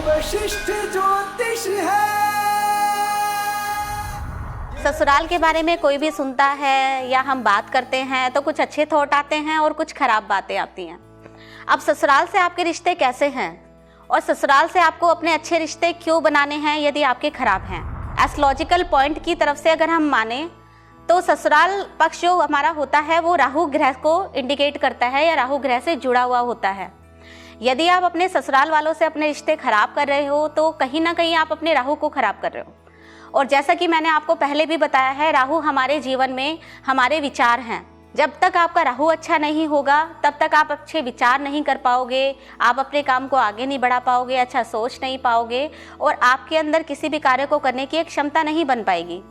वशिष्ठ ज्योतिष है। ससुराल के बारे में कोई भी सुनता है या हम बात करते हैं तो कुछ अच्छे थॉट आते हैं और कुछ खराब बातें आती हैं। अब ससुराल से आपके रिश्ते कैसे हैं और ससुराल से आपको अपने अच्छे रिश्ते क्यों बनाने हैं यदि आपके खराब हैं। एस्ट्रोलॉजिकल पॉइंट की तरफ से अगर हम माने तो ससुराल पक्ष जो हमारा होता है वो राहु ग्रह को इंडिकेट करता है या राहु ग्रह से जुड़ा हुआ होता है। यदि आप अपने ससुराल वालों से अपने रिश्ते खराब कर रहे हो तो कहीं ना कहीं आप अपने राहु को खराब कर रहे हो। और जैसा कि मैंने आपको पहले भी बताया है, राहु हमारे जीवन में हमारे विचार हैं। जब तक आपका राहु अच्छा नहीं होगा तब तक आप अच्छे विचार नहीं कर पाओगे, आप अपने काम को आगे नहीं बढ़ा पाओगे, अच्छा सोच नहीं पाओगे और आपके अंदर किसी भी कार्य को करने की एक क्षमता नहीं बन पाएगी।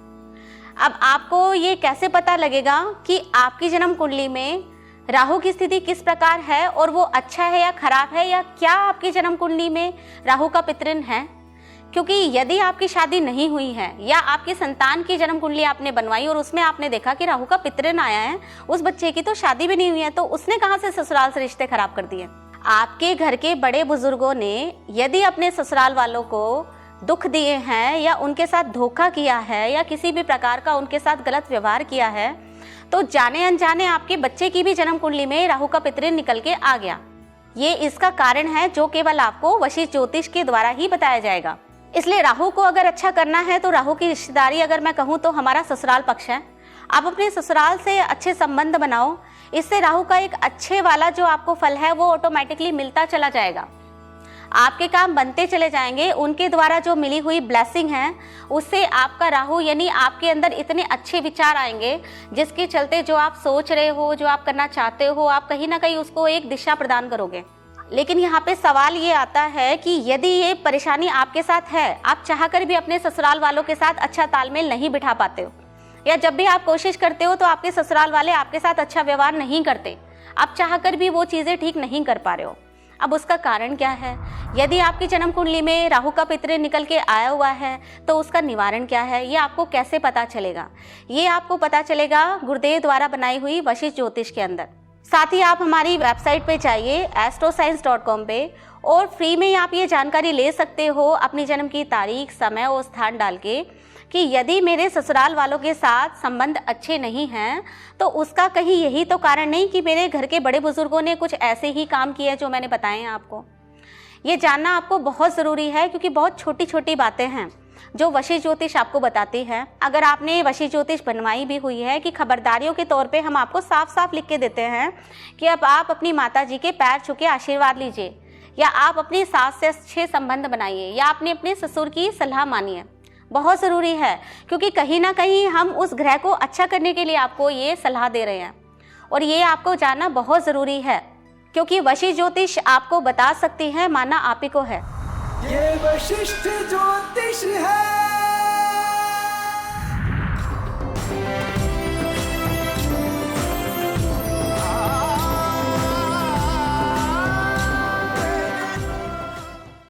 अब आपको ये कैसे पता लगेगा कि आपकी जन्म कुंडली में राहु की स्थिति किस प्रकार है और वो अच्छा है या खराब है, या क्या आपकी जन्म कुंडली में राहु का पितृन है। क्योंकि यदि आपकी शादी नहीं हुई है या आपकी संतान की जन्म कुंडली आपने बनवाई और उसमें आपने देखा कि राहु का पितृन आया है, उस बच्चे की तो शादी भी नहीं हुई है, तो उसने कहां से ससुराल से रिश्ते खराब कर दिए। आपके घर के बड़े बुजुर्गों ने यदि अपने ससुराल वालों को दुख दिए हैं या उनके साथ धोखा किया है या किसी भी प्रकार का उनके साथ गलत व्यवहार किया है, तो जाने अनजाने आपके बच्चे की भी जन्म कुंडली में राहु का पितृन निकल के आ गया। ये इसका कारण है जो केवल आपको वशिष्ठ ज्योतिष के द्वारा ही बताया जाएगा। इसलिए राहु को अगर अच्छा करना है तो राहु की रिश्तेदारी अगर मैं कहूँ तो हमारा ससुराल पक्ष है। आप अपने ससुराल से अच्छे संबंध बनाओ, इससे राहु का एक अच्छे वाला जो आपको फल है वो ऑटोमेटिकली मिलता चला जाएगा। आपके काम बनते चले जाएंगे, उनके द्वारा जो मिली हुई ब्लेसिंग है उससे आपका राहु यानी आपके अंदर इतने अच्छे विचार आएंगे जिसके चलते जो आप सोच रहे हो, जो आप करना चाहते हो, आप कहीं ना कहीं उसको एक दिशा प्रदान करोगे। लेकिन यहाँ पे सवाल ये आता है कि यदि ये परेशानी आपके साथ है, आप चाहकर भी अपने ससुराल वालों के साथ अच्छा तालमेल नहीं बिठा पाते हो, या जब भी आप कोशिश करते हो तो आपके ससुराल वाले आपके साथ अच्छा व्यवहार नहीं करते, आप चाहकर भी वो चीज़ें ठीक नहीं कर पा रहे हो। अब उसका कारण क्या है? यदि आपकी जन्म कुंडली में राहु का पितृन निकल के आया हुआ है तो उसका निवारण क्या है, ये आपको कैसे पता चलेगा? ये आपको पता चलेगा गुरुदेव द्वारा बनाई हुई वशिष्ठ ज्योतिष के अंदर। साथ ही आप हमारी वेबसाइट पे जाइए astroscience.com पे और फ्री में आप ये जानकारी ले सकते हो अपनी जन्म की तारीख, समय और स्थान डाल के कि यदि मेरे ससुराल वालों के साथ संबंध अच्छे नहीं हैं तो उसका कहीं यही तो कारण नहीं कि मेरे घर के बड़े बुजुर्गों ने कुछ ऐसे ही काम किए जो मैंने बताए हैं आपको। ये जानना आपको बहुत ज़रूरी है क्योंकि बहुत छोटी छोटी बातें हैं जो वशिष्ठ ज्योतिष आपको बताती है। अगर आपने वशिष्ठ ज्योतिष बनवाई भी हुई है कि खबरदारियों के तौर पे हम आपको साफ साफ लिख के देते हैं कि अब आप अपनी माता जी के पैर छू के आशीर्वाद लीजिए, या आप अपनी सास से अच्छे संबंध बनाइए, या आपने अपने ससुर की सलाह मानिए। बहुत ज़रूरी है क्योंकि कहीं ना कहीं हम उस ग्रह को अच्छा करने के लिए आपको ये सलाह दे रहे हैं और ये आपको जानना बहुत ज़रूरी है क्योंकि वशिष्ठ ज्योतिष आपको बता सकती है, माना आप ही को है। ये वशिष्ठ ज्योतिष है।